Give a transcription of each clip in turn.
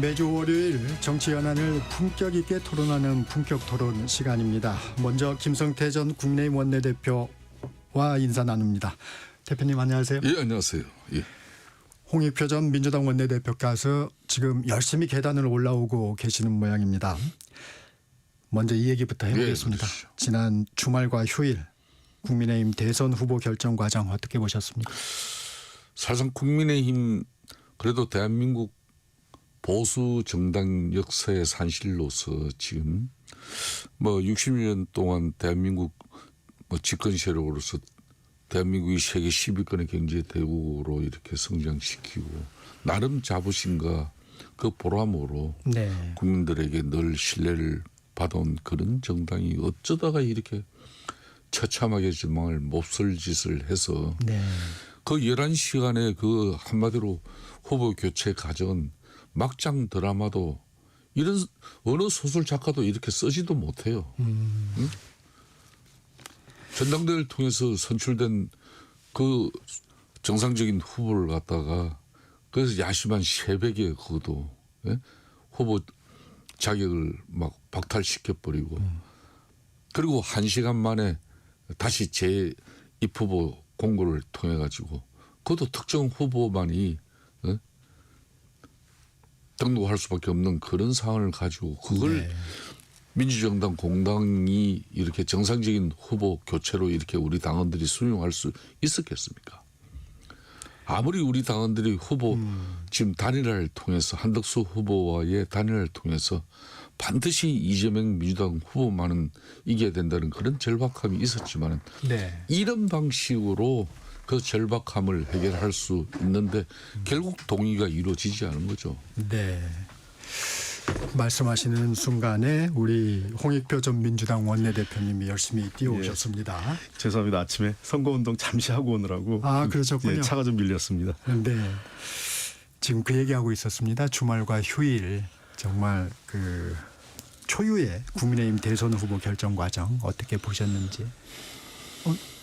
매주 월요일 정치 현안을 품격 있게 토론하는 품격 토론 시간입니다. 먼저 김성태 전 국민의힘 원내대표와 인사 나눕니다. 대표님 안녕하세요. 예, 안녕하세요. 예. 홍익표 전 민주당 원내대표께서 지금 열심히 계단을 올라오고 계시는 모양입니다. 먼저 이 얘기부터 해보겠습니다. 예, 지난 주말과 휴일 국민의힘 대선 후보 결정 과정 어떻게 보셨습니까? 사실상 국민의힘 그래도 대한민국 보수 정당 역사의 산실로서 지금 60년 동안 대한민국 집권 세력으로서 대한민국이 세계 10위권의 경제 대국으로 이렇게 성장시키고 나름 자부심과 그 보람으로 네. 국민들에게 늘 신뢰를 받아온 그런 정당이 어쩌다가 이렇게 처참하게 정말 몹쓸 짓을 해서 네. 그 11시간의 그 한마디로 후보 교체 과정은 막장 드라마도 이런 어느 소설 작가도 이렇게 쓰지도 못해요. 응? 전당대회를 통해서 선출된 그 정상적인 후보를 갖다가 그래서 야심한 새벽에 그것도 예? 후보 자격을 막 박탈시켜버리고 그리고 1시간 만에 다시 재입 후보 공고를 통해 가지고 그것도 특정 후보만이 등록할 수밖에 없는 그런 상황을 가지고 그걸 네. 민주정당 공당이 이렇게 정상적인 후보 교체로 이렇게 우리 당원들이 수용할 수 있었겠습니까? 아무리 우리 당원들이 후보 지금 단일화를 통해서 한덕수 후보와의 단일화를 통해서 반드시 이재명 민주당 후보만은 이겨야 된다는 그런 절박함이 있었지만 네. 이런 방식으로 그 절박함을 해결할 수 있는데 결국 동의가 이루어지지 않은 거죠. 네. 말씀하시는 순간에 우리 홍익표 전 민주당 원내대표님이 열심히 뛰어오셨습니다. 죄송합니다. 아침에 선거운동 잠시 하고 오느라고 그러셨군요. 차가 좀 밀렸습니다. 네. 지금 그 얘기하고 있었습니다. 주말과 휴일 정말 그 초유의 국민의힘 대선 후보 결정 과정 어떻게 보셨는지.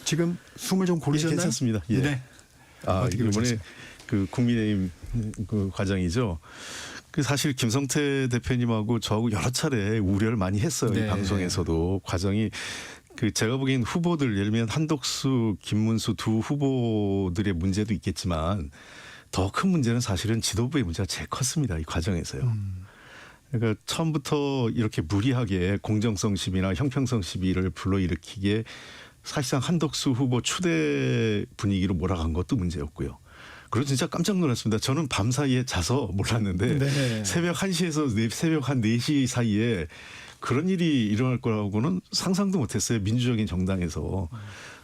지금 숨을 좀 고르셨나요? 괜찮습니다. 예. 네. 어떻게 이번에 보셨어요? 그 국민의힘 그 과정이죠. 그 사실 김성태 대표님하고 저하고 여러 차례 우려를 많이 했어요. 네. 이 방송에서도 과정이 그 제가 보기엔 후보들 예를 들면 한덕수, 김문수 두 후보들의 문제도 있겠지만 더 큰 문제는 사실은 지도부의 문제가 제일 컸습니다. 이 과정에서요. 그러니까 처음부터 이렇게 무리하게 공정성 시비나 형평성 시비를 불러일으키게 사실상 한덕수 후보 추대 분위기로 몰아간 것도 문제였고요. 그래서 진짜 깜짝 놀랐습니다. 저는 밤사이에 자서 몰랐는데 네. 새벽 1시에서 새벽 한 4시 사이에 그런 일이 일어날 거라고는 상상도 못했어요. 민주적인 정당에서.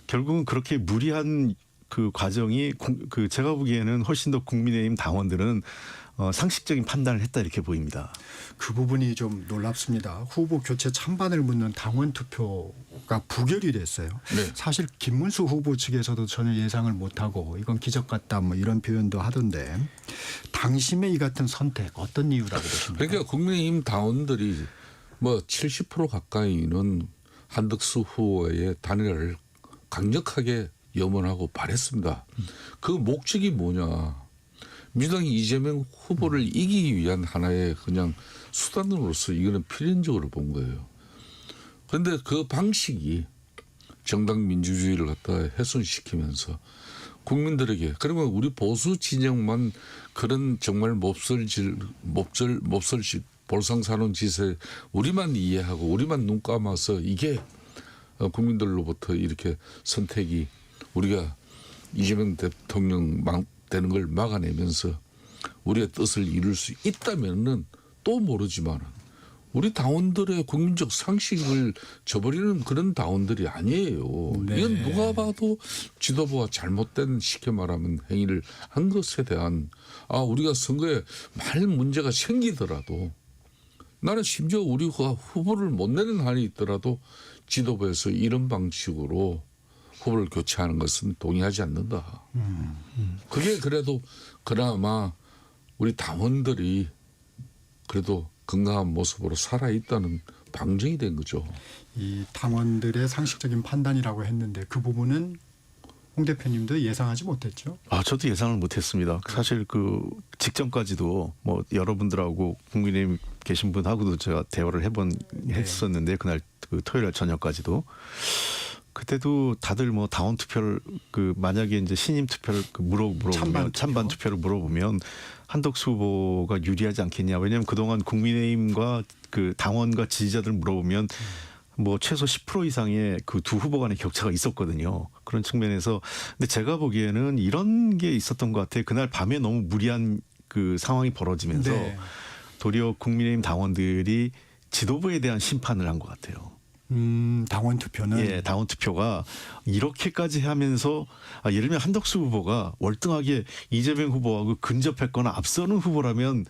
결국은 그렇게 무리한 그 과정이 그 제가 보기에는 훨씬 더 국민의힘 당원들은 상식적인 판단을 했다 이렇게 보입니다. 그 부분이 좀 놀랍습니다. 후보 교체 찬반을 묻는 당원 투표가 부결이 됐어요. 네. 사실 김문수 후보 측에서도 전혀 예상을 못하고 이건 기적 같다 뭐 이런 표현도 하던데 당심의 이 같은 선택 어떤 이유라고 보십니까? 그러니까 국민의힘 당원들이 70% 가까이는 한덕수 후보의 단일화를 강력하게 염원하고 바랬습니다. 그 목적이 뭐냐. 민주당이 이재명 후보를 이기기 위한 하나의 그냥 수단으로서 이거는 필연적으로 본 거예요. 그런데 그 방식이 정당 민주주의를 갖다 훼손시키면서 국민들에게 그러면 우리 보수 진영만 그런 정말 몹쓸짓 볼상사놓은 짓에 우리만 이해하고 우리만 눈 감아서 이게 국민들로부터 이렇게 선택이 우리가 이재명 대통령 되는 걸 막아내면서 우리의 뜻을 이룰 수 있다면은 또 모르지만 우리 당원들의 국민적 상식을 저버리는 그런 당원들이 아니에요. 네. 이건 누가 봐도 지도부가 잘못된 쉽게 말하면 행위를 한 것에 대한 우리가 선거에 말 문제가 생기더라도 나는 심지어 우리가 후보를 못 내는 한이 있더라도 지도부에서 이런 방식으로 후보를 교체하는 것은 동의하지 않는다. 그게 그래도 그나마 우리 당원들이 그래도 건강한 모습으로 살아있다는 방증이 된 거죠. 이 당원들의 상식적인 판단이라고 했는데 그 부분은 홍 대표님도 예상하지 못했죠. 저도 예상을 못했습니다. 사실 그 직전까지도 뭐 여러분들하고 국민의힘 계신 분하고도 제가 대화를 했었는데 그날 그 토요일 저녁까지도 그때도 다들 뭐 당원 투표를 그 만약에 이제 신임 투표를 물어보면 찬반 투표를 물어보면 한덕수 후보가 유리하지 않겠냐. 왜냐하면 그동안 국민의힘과 그 당원과 지지자들 물어보면 뭐 최소 10% 이상의 그 두 후보 간의 격차가 있었거든요. 그런 측면에서 근데 제가 보기에는 이런 게 있었던 것 같아요. 그날 밤에 너무 무리한 그 상황이 벌어지면서 네. 도리어 국민의힘 당원들이 지도부에 대한 심판을 한 것 같아요. 당원 투표는 예, 당원 투표가 이렇게까지 하면서 예를 들면 한덕수 후보가 월등하게 이재명 후보하고 근접했거나 앞서는 후보라면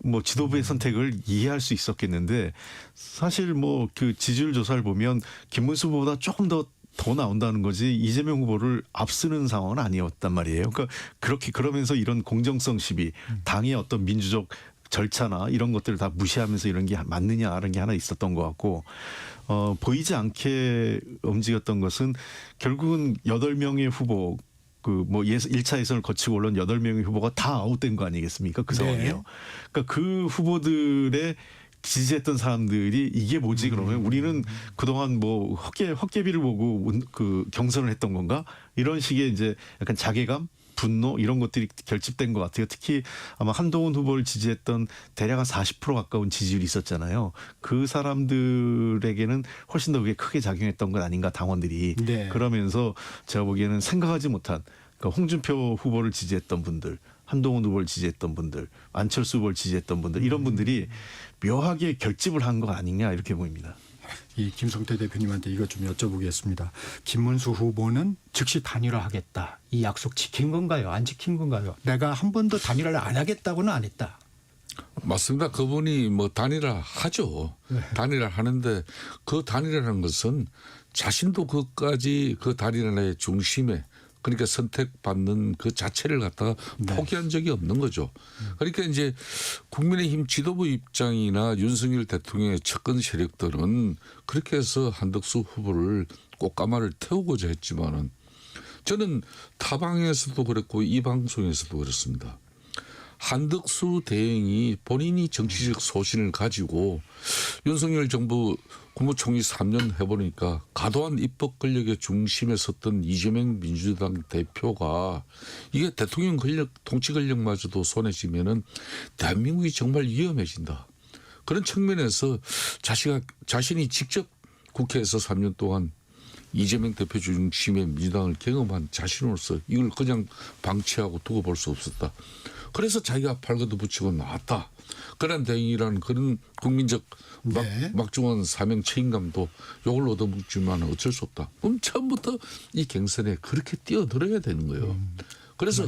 뭐 지도부의 선택을 이해할 수 있었겠는데 사실 뭐 그 지지율 조사를 보면 김문수 후보보다 조금 더 나온다는 거지 이재명 후보를 앞서는 상황은 아니었단 말이에요. 그러니까 그렇게 그러면서 이런 공정성 시비, 당의 어떤 민주적 절차나 이런 것들을 다 무시하면서 이런 게 맞느냐라는 게 하나 있었던 것 같고 보이지 않게 움직였던 것은 결국은 8명의 후보 그 뭐 1차 예선을 거치고 올라온 8명의 후보가 다 아웃된 거 아니겠습니까? 그 상황이에요. 그러니까 그 후보들의 지지했던 사람들이 이게 뭐지 그러면 우리는 그동안 뭐 헛개비를 보고 그 경선을 했던 건가? 이런 식의 이제 약간 자괴감, 분노 이런 것들이 결집된 것 같아요. 특히 아마 한동훈 후보를 지지했던 대략 한 40% 가까운 지지율이 있었잖아요. 그 사람들에게는 훨씬 더 그게 크게 작용했던 것 아닌가 당원들이. 네. 그러면서 제가 보기에는 생각하지 못한 그러니까 홍준표 후보를 지지했던 분들, 한동훈 후보를 지지했던 분들, 안철수 후보를 지지했던 분들 이런 분들이 묘하게 결집을 한 거 아니냐 이렇게 보입니다. 이 김성태 대표님한테 이것 좀 여쭤보겠습니다. 김문수 후보는 즉시 단일화하겠다. 이 약속 지킨 건가요? 안 지킨 건가요? 내가 한 번도 단일화를 안 하겠다고는 안 했다. 맞습니다. 그분이 뭐 단일화 하죠. 단일화 하는데 그 단일화라는 것은 자신도 그까지 그 단일화의 중심에 그러니까 선택받는 그 자체를 갖다가 포기한 적이 없는 거죠. 그러니까 이제 국민의힘 지도부 입장이나 윤석열 대통령의 측근 세력들은 그렇게 해서 한덕수 후보를 꽃가마를 태우고자 했지만은 저는 타방에서도 그랬고 이 방송에서도 그렇습니다. 한덕수 대행이 본인이 정치적 소신을 가지고 윤석열 정부 국무총리 3년 해보니까 과도한 입법 권력의 중심에 섰던 이재명 민주당 대표가 이게 대통령 권력, 통치 권력마저도 손에 쥐면은 대한민국이 정말 위험해진다. 그런 측면에서 자신이 직접 국회에서 3년 동안 이재명 대표 중심의 민주당을 경험한 자신으로서 이걸 그냥 방치하고 두고 볼 수 없었다. 그래서 자기가 발가도 붙이고 나왔다. 그런 대응이라는 그런 국민적 막중한 사명 책임감도 이걸 얻어먹지만 어쩔 수 없다. 그럼 처음부터 이 경선에 그렇게 뛰어들어야 되는 거예요. 그래서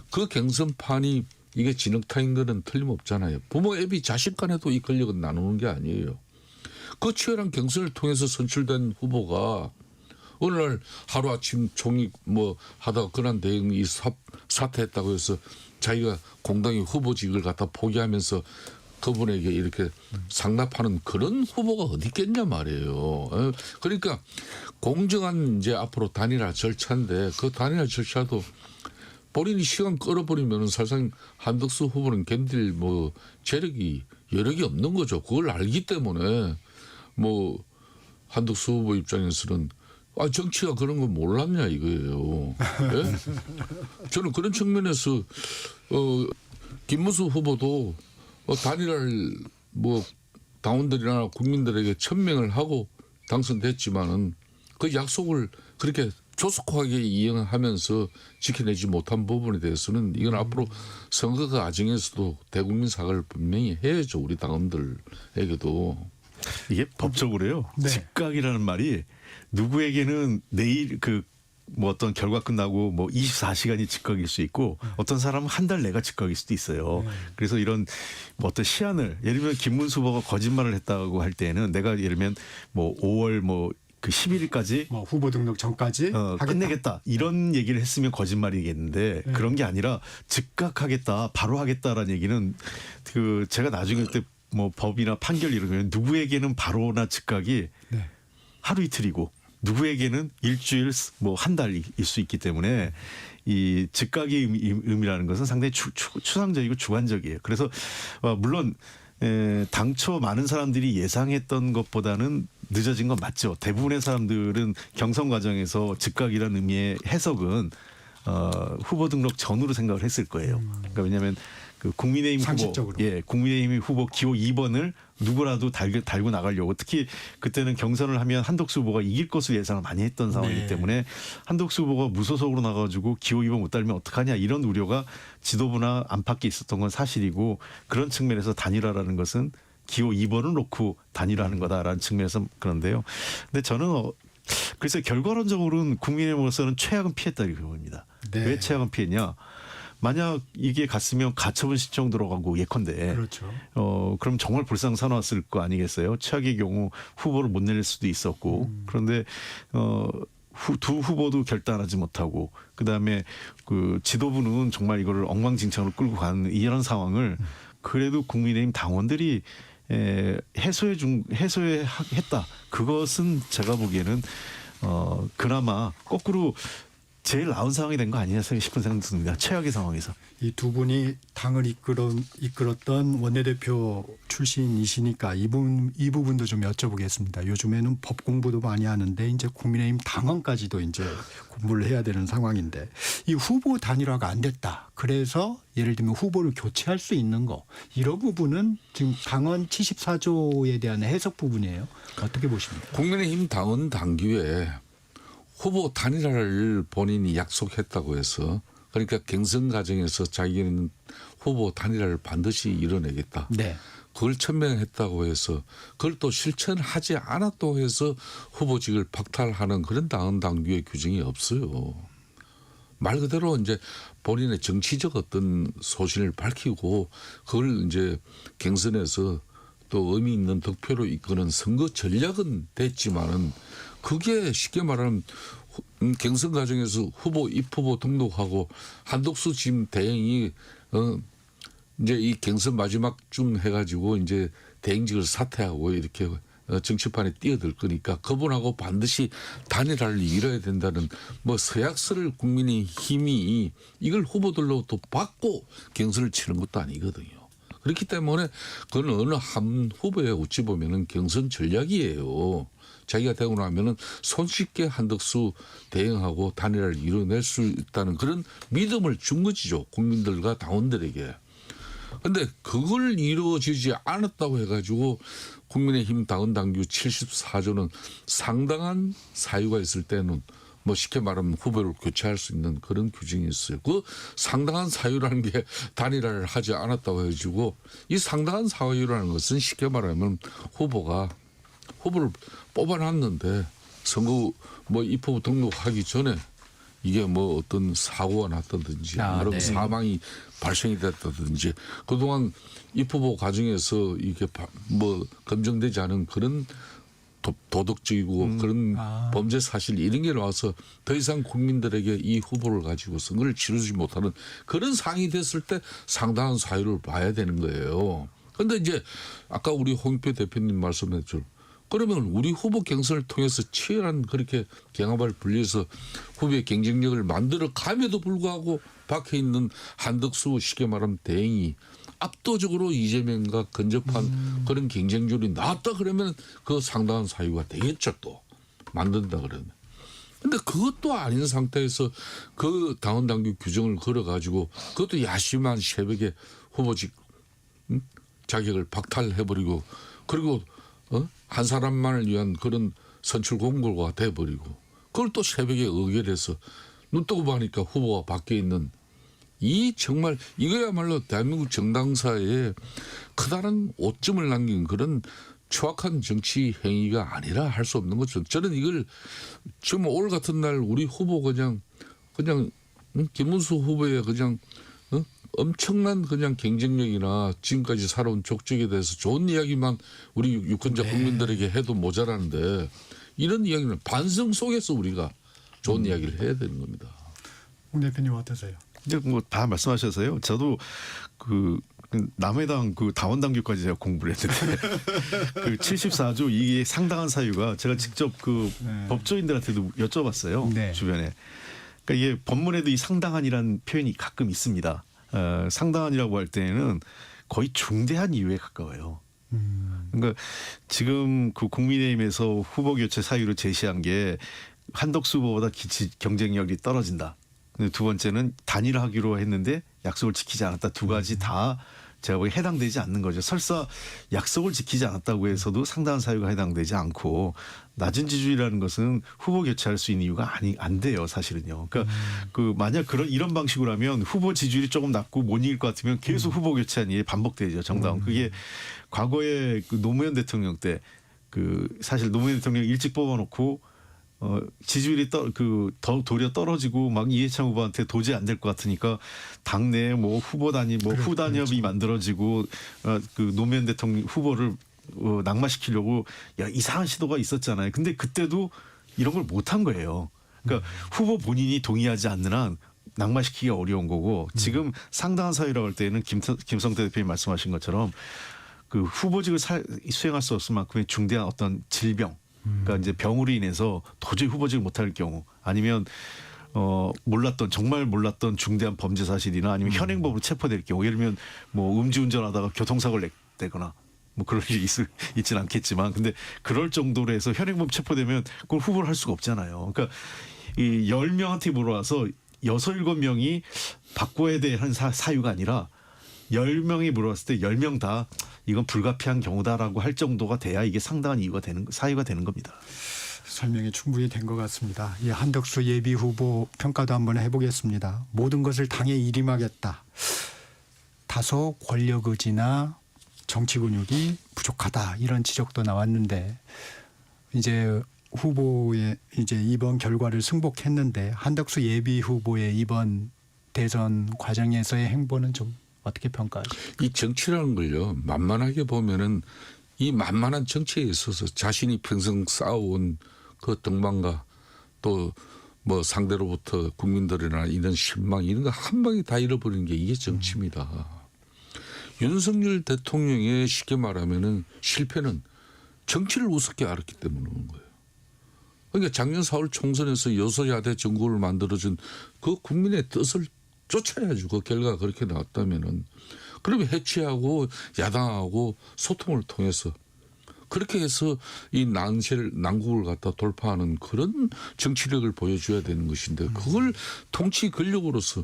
그 경선판이 이게 진흙탕인 거는 틀림없잖아요. 부모 애비 자식 간에도 이 권력은 나누는 게 아니에요. 그 치열한 경선을 통해서 선출된 후보가 어느 날 하루아침 총리 뭐 하다가 그런 대응이 사퇴했다고 해서 자기가 공당의 후보직을 갖다 포기하면서 그분에게 이렇게 상납하는 그런 후보가 어디 있겠냐 말이에요. 그러니까 공정한 이제 앞으로 단일화 절차인데 그 단일화 절차도 본인이 시간 끌어버리면 사실상 한덕수 후보는 견딜 뭐 재력이 여력이 없는 거죠. 그걸 알기 때문에 뭐 한덕수 후보 입장에서는 정치가 그런 거 몰랐냐 이거예요. 예? 저는 그런 측면에서 김문수 후보도 단일화를 뭐 당원들이나 국민들에게 천명을 하고 당선됐지만은 그 약속을 그렇게 조속하게 이행하면서 지켜내지 못한 부분에 대해서는 이건 앞으로 선거 과정에서도 대국민 사과를 분명히 해야죠. 우리 당원들에게도. 이게 법적으로요. 네. 즉각이라는 말이 누구에게는 내일 뭐 어떤 결과 끝나고 뭐 24시간이 즉각일 수 있고 어떤 사람은 한 달 내가 즉각일 수도 있어요. 그래서 이런 뭐 어떤 시한을 예를 들면 김문수 후보가 거짓말을 했다고 할 때에는 내가 예를 들면 뭐 5월 뭐 그 11일까지 뭐 후보 등록 전까지 끝내겠다 이런 얘기를 했으면 거짓말이겠는데 그런 게 아니라 즉각하겠다 바로 하겠다라는 얘기는 그 제가 나중에 때 뭐 법이나 판결 이런 거 누구에게는 바로나 즉각이 하루 이틀이고 누구에게는 일주일 뭐 한 달일 수 있기 때문에 이 즉각의 의미라는 것은 상당히 추상적이고 주관적이에요. 그래서 물론 당초 많은 사람들이 예상했던 것보다는 늦어진 건 맞죠. 대부분의 사람들은 경선 과정에서 즉각이라는 의미의 해석은 후보 등록 전후로 생각을 했을 거예요. 그러니까 왜냐하면 그 국민의힘 상식적으로. 후보, 국민의힘 후보 기호 2번을 누구라도 달고 나가려고 특히 그때는 경선을 하면 한덕수 후보가 이길 것으로 예상을 많이 했던 상황이기 네. 때문에 한덕수 후보가 무소속으로 나가가지고 기호 2번 못 달면 어떡하냐 이런 우려가 지도부나 안팎에 있었던 건 사실이고 그런 측면에서 단일화라는 것은 기호 2번을 놓고 단일화하는 거다라는 측면에서 그런데요. 근데 저는 그래서 결과론적으로는 국민의힘으로서는 최악은 피했다 이렇게 봅니다. 네. 왜 최악은 피했냐? 만약 이게 갔으면 가처분 신청 들어가고 예컨대 그렇죠. 그럼 정말 불상사나웠을 거 아니겠어요? 최악의 경우 후보를 못 낼 수도 있었고 그런데 두 후보도 결단하지 못하고 그다음에 그 지도부는 정말 이거를 엉망진창으로 끌고 가는 이런 상황을 그래도 국민의힘 당원들이 해소했다. 그것은 제가 보기에는 그나마 거꾸로 제일 나은 상황이 된 거 아니냐 싶은 생각도 듭니다. 최악의 상황에서. 이 두 분이 당을 이끌었던 원내대표 출신이시니까 이 부분도 좀 여쭤보겠습니다. 요즘에는 법 공부도 많이 하는데 이제 국민의힘 당원까지도 이제 공부를 해야 되는 상황인데 이 후보 단일화가 안 됐다. 그래서 예를 들면 후보를 교체할 수 있는 거 이런 부분은 지금 당헌 74조에 대한 해석 부분이에요. 어떻게 보십니까? 국민의힘 당원 당규에 후보 단일화를 본인이 약속했다고 해서 그러니까 경선 과정에서 자기는 후보 단일화를 반드시 이뤄내겠다. 네. 그걸 천명했다고 해서 그걸 또 실천하지 않았다고 해서 후보직을 박탈하는 그런 당헌 당규의 규정이 없어요. 말 그대로 이제 본인의 정치적 어떤 소신을 밝히고 그걸 이제 경선에서 또 의미 있는 득표로 이끄는 선거 전략은 됐지만은 그게 쉽게 말하면 경선 과정에서 후보 입후보 등록하고 한덕수 지금 대행이 이제 이 경선 마지막쯤 해가지고 이제 대행직을 사퇴하고 이렇게 정치판에 뛰어들 거니까 그분하고 반드시 단일화를 이뤄야 된다는 뭐 서약서를 국민의힘이 이걸 후보들로 또 받고 경선을 치는 것도 아니거든요. 그렇기 때문에 그건 어느 한 후보에 어찌 보면은 경선 전략이에요. 자기가 되고 나면은 손쉽게 한덕수 대행하고 단일화를 이뤄낼 수 있다는 그런 믿음을 준 것이죠. 국민들과 당원들에게. 그런데 그걸 이루어지지 않았다고 해가지고 국민의힘 당원 당규 74조는 상당한 사유가 있을 때는 뭐 쉽게 말하면 후보를 교체할 수 있는 그런 규정이 있어요. 그 상당한 사유라는 게 단일화를 하지 않았다고 해가지고 이 상당한 사유라는 것은 쉽게 말하면 후보를 뽑아놨는데 선거 뭐 입후보 등록하기 전에 이게 뭐 어떤 사고가 났다든지 여러 네. 사망이 발생이 됐다든지 그동안 입후보 과정에서 이게 뭐 검증되지 않은 그런 도덕적이고 그런 범죄 사실 이런 게 나와서 더 이상 국민들에게 이 후보를 가지고 선거를 치르지 못하는 그런 상황이 됐을 때 상당한 사유를 봐야 되는 거예요. 그런데 이제 아까 우리 홍익표 대표님 말씀했죠. 그러면 우리 후보 경선을 통해서 치열한 그렇게 경합을 불려서 후보의 경쟁력을 만들어 감에도 불구하고 박혀 있는 한덕수 쉽게 말하면 대행이 압도적으로 이재명과 근접한 그런 경쟁률이 나왔다 그러면 그 상당한 사유가 되겠죠 또 만든다 그러면. 근데 그것도 아닌 상태에서 그 당원 당규 규정을 걸어가지고 그것도 야심한 새벽에 후보직 자격을 박탈해버리고 그리고 한 사람만을 위한 그런 선출 공고가 돼버리고 그걸 또 새벽에 의결해서 눈 뜨고 보니까 후보가 밖에 있는 이 정말 이거야말로 대한민국 정당사에 커다란 오점을 남긴 그런 추악한 정치 행위가 아니라 할 수 없는 거죠. 저는 이걸 지금 오늘 같은 날 우리 후보 그냥 김문수 후보의 그냥 엄청난 그냥 경쟁력이나 지금까지 살아온 족적에 대해서 좋은 이야기만 우리 유권자 국민들에게 해도 모자라는데 이런 이야기는 반성 속에서 우리가 좋은 이야기를 해야 되는 겁니다. 홍 대표님 어떠세요? 이제 뭐 다 말씀하셔서요. 저도 그 남해당 그 당원당규까지 제가 공부를 했는데 그 74조 이게 상당한 사유가 제가 직접 그 법조인들한테도 여쭤봤어요. 네. 주변에. 그러니까 이게 법문에도 이 상당한이라는 표현이 가끔 있습니다. 상당한이라고 할 때는 거의 중대한 이유에 가까워요. 그러니까 지금 그 국민의힘에서 후보 교체 사유를 제시한 게 한덕수 후보보다 경쟁력이 떨어진다. 근데 두 번째는 단일화하기로 했는데 약속을 지키지 않았다. 두 가지 다 제가 보기에 해당되지 않는 거죠. 설사 약속을 지키지 않았다고 해서도 상당한 사유가 해당되지 않고 낮은 지지율이라는 것은 후보 교체할 수 있는 이유가 안 돼요. 사실은요. 그러니까 그 만약 이런 방식으로 하면 후보 지지율이 조금 낮고 못 이길 것 같으면 계속 후보 교체한 일이 반복되죠. 정당은. 그게 과거에 그 노무현 대통령 때 그 사실 노무현 대통령 일찍 뽑아놓고 지지율이 도리어 떨어지고 막 이해창 후보한테 도저히 안 될 것 같으니까 당내에 뭐 후보 단위 후 단협이 만들어지고 그 노무현 대통령 후보를 낙마시키려고 이상한 시도가 있었잖아요. 근데 그때도 이런 걸 못한 거예요. 그러니까 후보 본인이 동의하지 않는 한 낙마시키기가 어려운 거고 지금 상당한 사유라고 할 때는 김성태 대표님 말씀하신 것처럼 그 후보직을 수행할 수 없을 만큼의 중대한 어떤 질병 그러니까 이제 병으로 인해서 도저히 후보직을 못할 경우 아니면 정말 몰랐던 중대한 범죄 사실이나 아니면 현행범으로 체포될 경우 예를 들면 뭐 음주운전하다가 교통사고를 내거나 뭐 그럴 일이 있진 않겠지만 근데 그럴 정도로 해서 현행범 체포되면 그걸 후보를 할 수가 없잖아요. 그러니까 이 10명한테 물어와서 6, 7명이 바꿔야 될 한 사유가 아니라 10명이 물어봤을 때 10명 다 이건 불가피한 경우다라고 할 정도가 돼야 이게 상당한 사유가 되는 겁니다. 설명이 충분히 된 것 같습니다. 이 한덕수 예비 후보 평가도 한번 해보겠습니다. 모든 것을 당에 일임하겠다. 다소 권력 의지나 정치 근육이 부족하다 이런 지적도 나왔는데 이제 후보의 이제 이번 결과를 승복했는데 한덕수 예비 후보의 이번 대선 과정에서의 행보는 좀 어떻게 평가하세요? 이 정치라는 걸요. 만만하게 보면은 이 만만한 정치에 있어서 자신이 평생 쌓아온 그 등반과 또 뭐 상대로부터 국민들이나 이런 실망 이런 거 한 방에 다 잃어버리는 게 이게 정치입니다. 윤석열 대통령의 쉽게 말하면은 실패는 정치를 우습게 알았기 때문에 오는 거예요. 그러니까 작년 4월 총선에서 여소야대 정국을 만들어준 그 국민의 뜻을 쫓아야죠. 그 결과가 그렇게 나왔다면은 그러면 해치하고 야당하고 소통을 통해서 그렇게 해서 이 난국을 갖다 돌파하는 그런 정치력을 보여줘야 되는 것인데 그걸 통치 권력으로서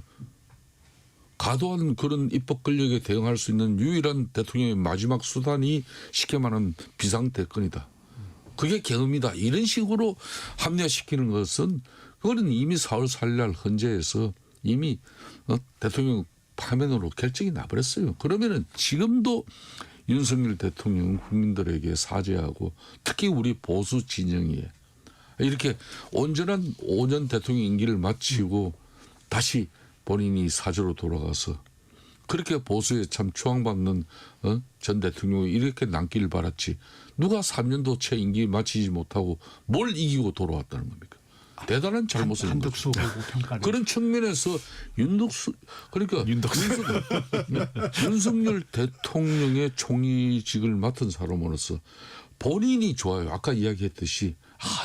과도한 그런 입법 권력에 대응할 수 있는 유일한 대통령의 마지막 수단이 쉽게 말하면 비상대권이다. 그게 계엄이다. 이런 식으로 합리화시키는 것은 그거는 이미 4월 4일 날 헌재에서 이미 대통령 파면으로 결정이 나버렸어요. 그러면은 지금도 윤석열 대통령은 국민들에게 사죄하고 특히 우리 보수 진영이 이렇게 온전한 5년 대통령 임기를 마치고 다시 본인이 사죄로 돌아가서 그렇게 보수에 참 추앙받는 전 대통령이 이렇게 남기를 바랐지 누가 3년도 채 임기 마치지 못하고 뭘 이기고 돌아왔다는 겁니까? 대단한 잘못을 한 한덕수 거죠. 후보 평가를. 그런 측면에서 윤석열 대통령의 총리직을 맡은 사람으로서 본인이 좋아요. 아까 이야기했듯이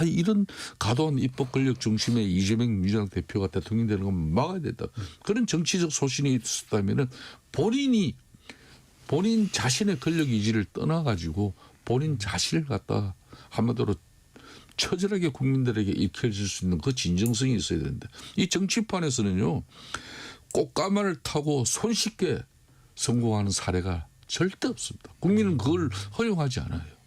이런 과도한 입법 권력 중심의 이재명 민주당 대표가 대통령 되는 건 막아야 된다. 그런 정치적 소신이 있었다면은 본인 자신의 권력 의지를 떠나가지고 본인 자신을 갖다 한마디로 처절하게 국민들에게 익혀질 수 있는 그 진정성이 있어야 되는데 이 정치판에서는요 꽃가마를 타고 손쉽게 성공하는 사례가 절대 없습니다. 국민은 그걸 허용하지 않아요.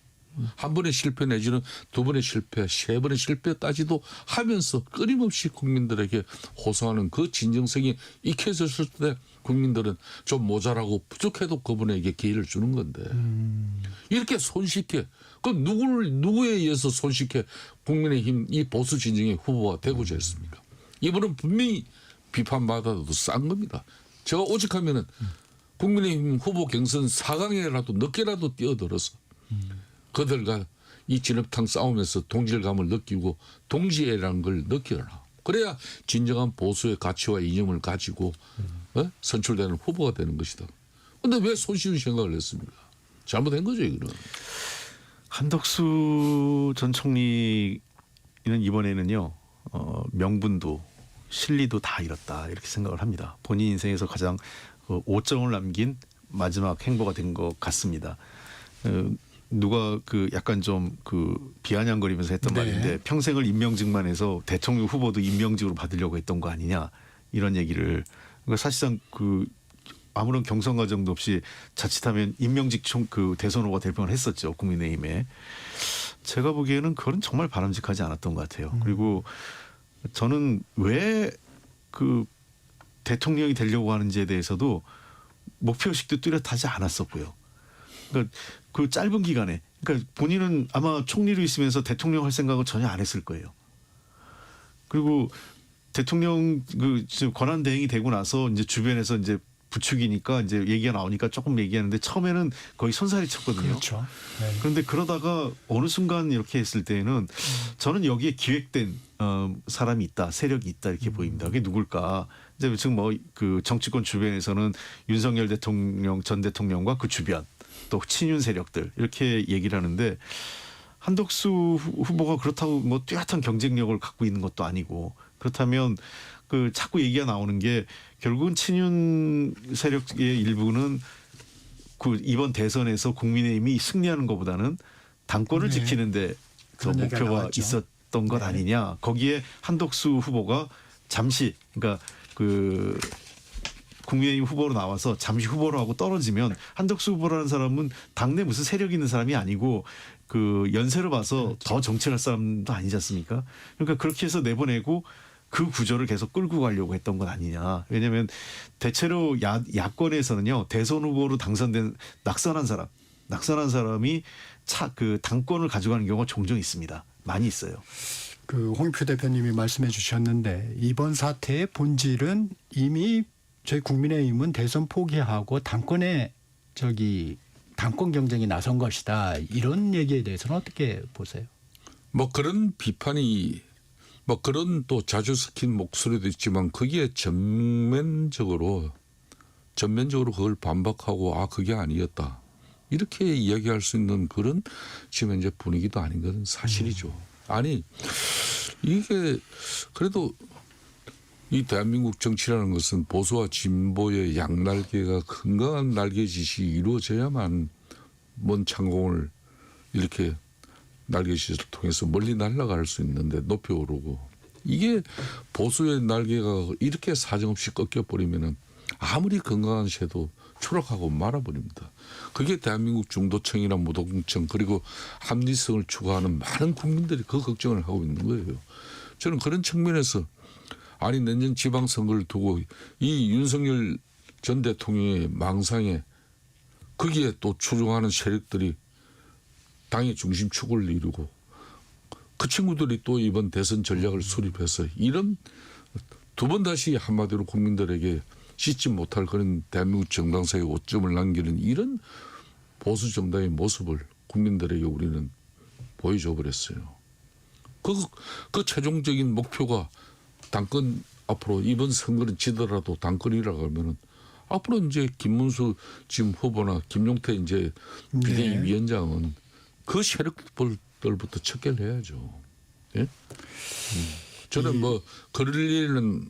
한 번의 실패 내지는 두 번의 실패, 세 번의 실패까지도 하면서 끊임없이 국민들에게 호소하는 그 진정성이 익혀졌을 때 국민들은 좀 모자라고 부족해도 그분에게 기회를 주는 건데 이렇게 손쉽게 그럼 누구에 의해서 손쉽게 국민의힘 이 보수 진영의 후보가 되고자 했습니까? 이분은 분명히 비판받아도 싼 겁니다. 제가 오직하면은 국민의힘 후보 경선 4강에라도 늦게라도 뛰어들어서 그들과 이 진흙탕 싸움에서 동질감을 느끼고 동지애라는 걸 느끼라. 그래야 진정한 보수의 가치와 이념을 가지고 선출되는 후보가 되는 것이다. 근데 왜 손쉬운 생각을 했습니까? 잘못된 거죠, 이거는. 한덕수 전 총리는 이번에는요 명분도 실리도 다 잃었다 이렇게 생각을 합니다. 본인 인생에서 가장 오점을 남긴 마지막 행보가 된 것 같습니다. 누가 그 약간 좀 그 비아냥거리면서 했던 네. 말인데 평생을 임명직만 해서 대통령 후보도 임명직으로 받으려고 했던 거 아니냐 이런 얘기를 그러니까 사실상 그 아무런 경선 과정도 없이 자칫하면 임명직 그 대선 후보가 될 뻔을 했었죠 국민의힘에. 제가 보기에는 그건 정말 바람직하지 않았던 것 같아요. 그리고 저는 왜 그 대통령이 되려고 하는지에 대해서도 목표의식도 뚜렷하지 않았었고요. 그러니까 그 짧은 기간에 그러니까 본인은 아마 총리로 있으면서 대통령 할 생각은 전혀 안 했을 거예요. 그리고 대통령 그 권한 대행이 되고 나서 이제 주변에서 이제 부축이니까 이제 얘기가 나오니까 조금 얘기하는데 처음에는 거의 손살이 쳤거든요. 그렇죠. 네. 그런데 그러다가 어느 순간 이렇게 했을 때는 저는 여기에 기획된 사람이 있다, 세력이 있다 이렇게 보입니다. 그게 누굴까? 이제 지금 뭐 그 정치권 주변에서는 윤석열 대통령 전 대통령과 그 주변 또 친윤 세력들 이렇게 얘기를 하는데 한덕수 후보가 그렇다고 뭐 뚜렷한 경쟁력을 갖고 있는 것도 아니고 그렇다면 그 자꾸 얘기가 나오는 게 결국은 친윤 세력의 일부는 그 이번 대선에서 국민의힘이 승리하는 것보다는 당권을 네. 지키는데 더 그런 얘기가 목표가 나왔죠. 있었던 것 네. 아니냐. 거기에 한덕수 후보가 잠시 그러니까 그 국민의힘 후보로 나와서 잠시 후보로 하고 떨어지면 한덕수 후보라는 사람은 당내 무슨 세력 있는 사람이 아니고 그 연세를 봐서 더 정치할 사람도 아니지 않습니까? 그러니까 그렇게 해서 내보내고 그 구조를 계속 끌고 가려고 했던 건 아니냐. 왜냐하면 대체로 야권에서는요 대선 후보로 당선된 낙선한 사람이 그 당권을 가져가는 경우가 종종 있습니다. 많이 있어요. 그 홍익표 대표님이 말씀해 주셨는데 이번 사태의 본질은 이미 저희 국민의힘은 대선 포기하고 당권에 당권 경쟁에 나선 것이다. 이런 얘기에 대해서는 어떻게 보세요? 뭐 그런 비판이 뭐 그런 또 자주 섞인 목소리도 있지만 거기에 전면적으로 그걸 반박하고 아 그게 아니었다 이렇게 이야기할 수 있는 그런 지금 현재 분위기도 아닌 건 사실이죠. 아니 이게 그래도 이 대한민국 정치라는 것은 보수와 진보의 양날개가 건강한 날개짓이 이루어져야만 먼 창공을 이렇게 날개짓을 통해서 멀리 날아갈 수 있는데 높이 오르고 이게 보수의 날개가 이렇게 사정없이 꺾여버리면은 아무리 건강한 새도 추락하고 말아버립니다. 그게 대한민국 중도층이나 무도층 그리고 합리성을 추구하는 많은 국민들이 그 걱정을 하고 있는 거예요. 저는 그런 측면에서 아니 내년 지방선거를 두고 이 윤석열 전 대통령의 망상에 거기에 또 추종하는 세력들이 당의 중심축을 이루고 그 친구들이 또 이번 대선 전략을 수립해서 이런 두 번 다시 한마디로 국민들에게 씻지 못할 그런 대한민국 정당사에 오점을 남기는 이런 보수 정당의 모습을 국민들에게 우리는 보여줘 버렸어요. 그 최종적인 목표가 당권 앞으로 이번 선거는 지더라도 당권이라고 하면은 앞으로 이제 김문수 지금 후보나 김용태 이제 비대위 위원장은 그 세력들부터 척결을 해야죠. 예? 저는 뭐 그럴 일은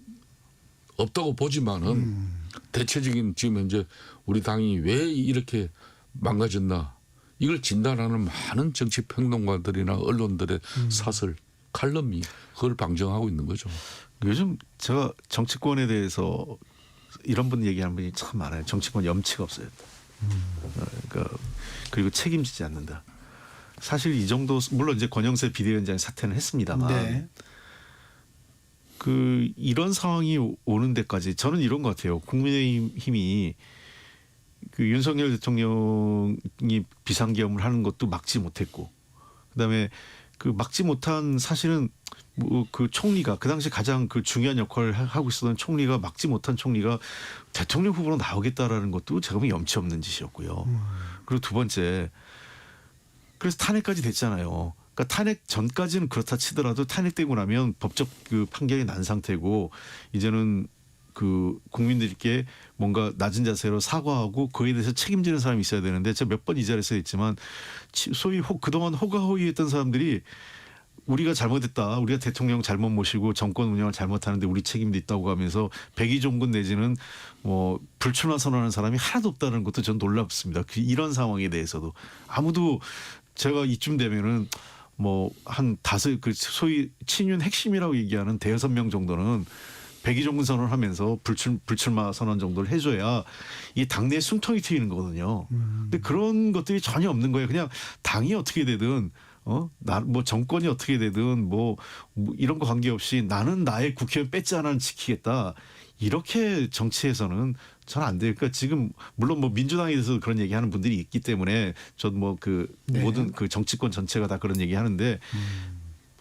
없다고 보지만은 대체적인 지금 현재 우리 당이 왜 이렇게 망가졌나 이걸 진단하는 많은 정치 평론가들이나 언론들의 사설 칼럼이 그걸 방증하고 있는 거죠. 요즘 제가 정치권에 대해서 이런 분 얘기하는 분이 참 많아요. 정치권 염치가 없어요. 그러니까 그리고 책임지지 않는다. 사실 이 정도 물론 이제 권영세 비대위원장이 사퇴는 했습니다만 네. 그 이런 상황이 오는 데까지 저는 이런 것 같아요. 국민의힘이 그 윤석열 대통령이 비상계엄을 하는 것도 막지 못했고 그다음에 그 막지 못한 사실은 뭐 그 총리가 그 당시 가장 그 중요한 역할을 하고 있었던 총리가 막지 못한 총리가 대통령 후보로 나오겠다라는 것도 제가 보면 염치 없는 짓이었고요. 그리고 두 번째 그래서 탄핵까지 됐잖아요. 그러니까 탄핵 전까지는 그렇다 치더라도 탄핵되고 나면 법적 그 판결이 난 상태고 이제는 그 국민들께 뭔가 낮은 자세로 사과하고 그에 대해서 책임지는 사람이 있어야 되는데 제가 몇 번 이 자리에서 했지만 소위 그동안 호가호위했던 사람들이 우리가 잘못했다. 우리가 대통령 잘못 모시고 정권 운영을 잘못하는데 우리 책임도 있다고 하면서 백의종군 내지는 뭐 불출마 선언하는 사람이 하나도 없다는 것도 전 놀랍습니다. 이런 상황에 대해서도 아무도 제가 이쯤 되면은 뭐 한 다섯 그 소위 친윤 핵심이라고 얘기하는 대여섯 명 정도는 백의종군 선언을 하면서 불출마 선언 정도를 해줘야 이 당내 숨통이 트이는 거거든요. 근데 그런 것들이 전혀 없는 거예요. 그냥 당이 어떻게 되든 뭐 정권이 어떻게 되든 뭐 이런 거 관계없이 나는 나의 국회의원 뺏지 않아 지키겠다. 이렇게 정치에서는 전 안 돼요. 그러니까 지금 물론 뭐 민주당에 대해서 그런 얘기하는 분들이 있기 때문에 전 뭐 그 네. 모든 그 정치권 전체가 다 그런 얘기하는데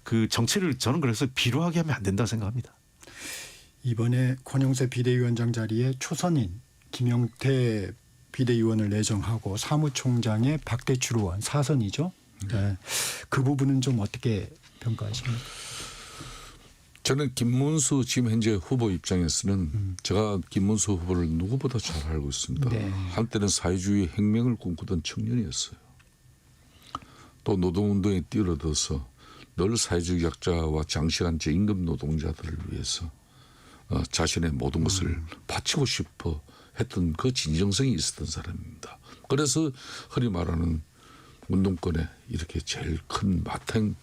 그 정치를 저는 그래서 비루하게 하면 안 된다 생각합니다. 이번에 권영세 비대위원장 자리에 초선인 김용태 비대위원을 내정하고 사무총장의 박대출 의원 4선이죠. 네. 그 부분은 좀 어떻게 평가하십니까? 저는 김문수 지금 현재 후보 입장에서는 제가 김문수 후보를 누구보다 잘 알고 있습니다. 네. 한때는 사회주의 혁명을 꿈꾸던 청년이었어요. 또 노동운동에 뛰어들어서 늘 사회적 약자와 장시간 저임금 노동자들을 위해서 자신의 모든 것을 바치고 싶어 했던 그 진정성이 있었던 사람입니다. 그래서 흔히 말하는 운동권에 이렇게 제일 큰 마탱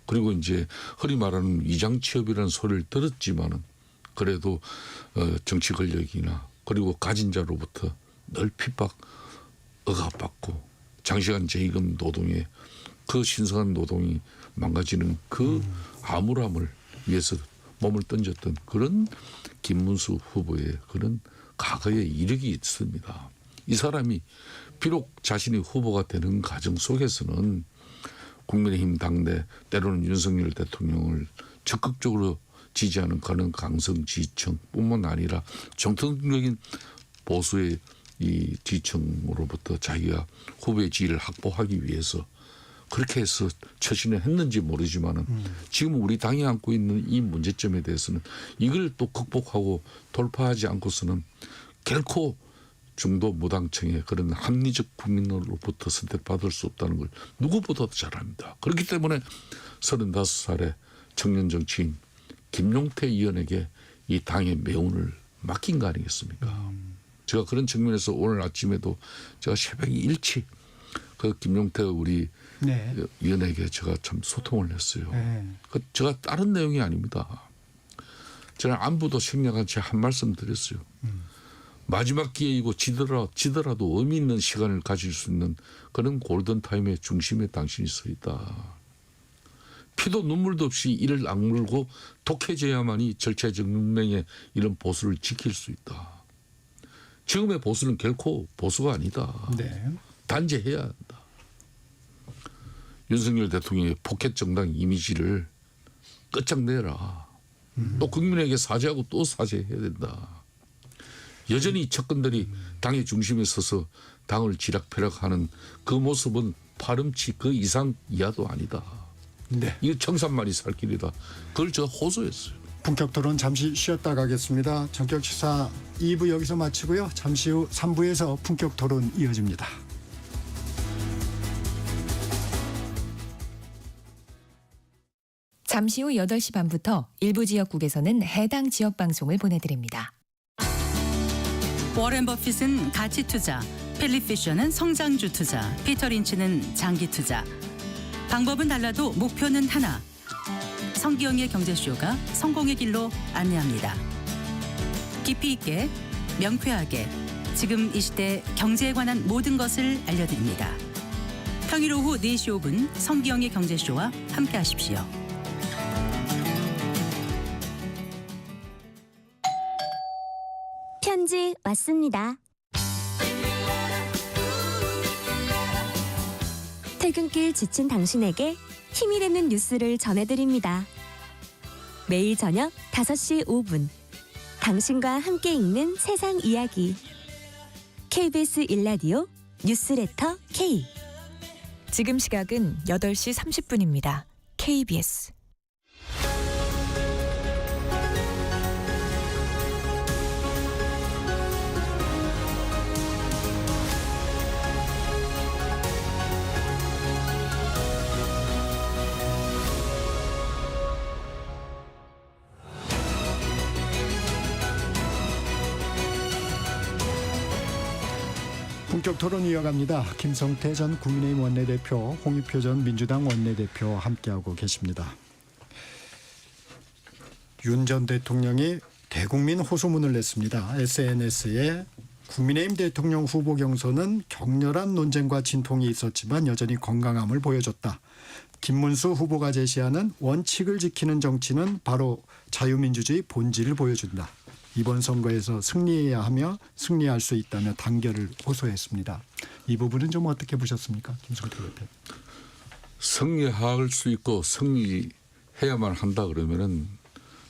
그리고 이제 흔히 말하는 위장 취업이라는 소리를 들었지만은 그래도 정치 권력이나 그리고 가진 자로부터 늘 핍박 억압받고 장시간 저임금 노동에 그 신성한 노동이 망가지는 그 암울함을 위해서 몸을 던졌던 그런 김문수 후보의 그런 과거의 이력이 있습니다. 이 사람이 비록 자신이 후보가 되는 과정 속에서는 국민의힘 당내 때로는 윤석열 대통령을 적극적으로 지지하는 그런 강성 지지층뿐만 아니라 정통적인 보수의 이 지지층으로부터 자기가 후보의 지위를 확보하기 위해서 그렇게 해서 처신을 했는지 모르지만은 지금 우리 당이 안고 있는 이 문제점에 대해서는 이걸 또 극복하고 돌파하지 않고서는 결코 중도 무당층의 그런 합리적 국민으로부터 선택받을 수 없다는 걸 누구보다도 잘 압니다. 그렇기 때문에 35살의 청년 정치인 김용태 의원에게 이 당의 매운을 맡긴 거 아니겠습니까? 제가 그런 측면에서 오늘 아침에도 제가 새벽에 일치 그 김용태 우리 네. 의원에게 제가 참 소통을 했어요. 네. 그 제가 다른 내용이 아닙니다. 저는 안부도 생략한 채 한 말씀 드렸어요. 마지막 기회이고 지더라도 의미 있는 시간을 가질 수 있는 그런 골든타임의 중심에 당신이 서 있다. 피도 눈물도 없이 이를 악물고 독해져야만이 절체절명의 이런 보수를 지킬 수 있다. 지금의 보수는 결코 보수가 아니다. 네. 단죄해야 한다. 윤석열 대통령의 포켓 정당 이미지를 끝장내라. 또 국민에게 사죄하고 또 사죄해야 된다. 여전히 측근들이 당의 중심에 서서 당을 지락펴락하는 그 모습은 파렴치 그 이상 이하도 아니다. 네. 이거 청산만이 살 길이다. 그걸 제가 호소했어요. 본격 토론 잠시 쉬었다 가겠습니다. 전격 시사 2부 여기서 마치고요. 잠시 후 3부에서 본격 토론 이어집니다. 잠시 후 8시 반부터 일부 지역국에서는 해당 지역 방송을 보내드립니다. 워렌 버핏은 가치 투자, 필립 피셔는 성장주 투자, 피터 린치는 장기 투자. 방법은 달라도 목표는 하나. 성기영의 경제쇼가 성공의 길로 안내합니다. 깊이 있게, 명쾌하게, 지금 이 시대 경제에 관한 모든 것을 알려드립니다. 평일 오후 4시 5분 성기영의 경제쇼와 함께하십시오. 편지 왔습니다. 퇴근길 지친 당신에게 힘이 되는 뉴스를 전해드립니다. 매일 저녁 5시 5분 당신과 함께 읽는 세상 이야기 KBS 1라디오 뉴스레터 K. 지금 시각은 8시 30분입니다. KBS 본격 토론 이어갑니다. 김성태 전 국민의힘 원내대표, 홍익표 전 민주당 원내대표 함께하고 계십니다. 윤 전 대통령이 대국민 호소문을 냈습니다. SNS에 국민의힘 대통령 후보 경선은 격렬한 논쟁과 진통이 있었지만 여전히 건강함을 보여줬다. 김문수 후보가 제시하는 원칙을 지키는 정치는 바로 자유민주주의 본질을 보여준다. 이번 선거에서 승리해야 하며 승리할 수 있다며 단결을 호소했습니다. 이 부분은 좀 어떻게 보셨습니까? 김성태 대표. 승리할 수 있고 승리해야만 한다 그러면은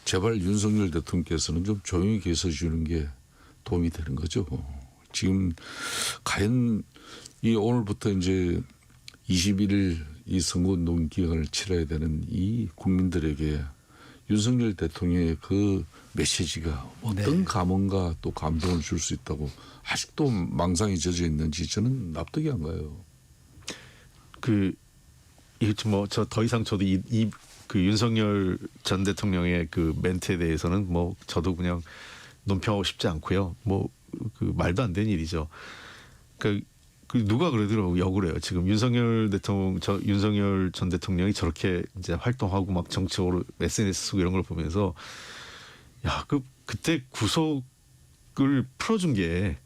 제발 윤석열 대통령께서는 좀 조용히 계셔 주는 게 도움이 되는 거죠. 지금 과연 이 오늘부터 이제 21일 이 선거운동 기간을 치러야 되는 이 국민들에게 윤석열 대통령의 그 메시지가 어떤 네. 감흥과 또 감동을 줄 수 있다고 아직도 망상이 젖어 있는지 저는 납득이 안 가요. 저 더 이상 저도 그 윤석열 전 대통령의 그 멘트에 대해서는 뭐 저도 그냥 논평하고 싶지 않고요. 뭐 그 말도 안 되는 일이죠. 그 누가 그러더라고 욕을 해요. 지금 윤석열 전 대통령이 저렇게 이제 활동하고 막 정치적으로 SNS 쓰고 이런 걸 보면서 야, 그때 구속을 풀어준 게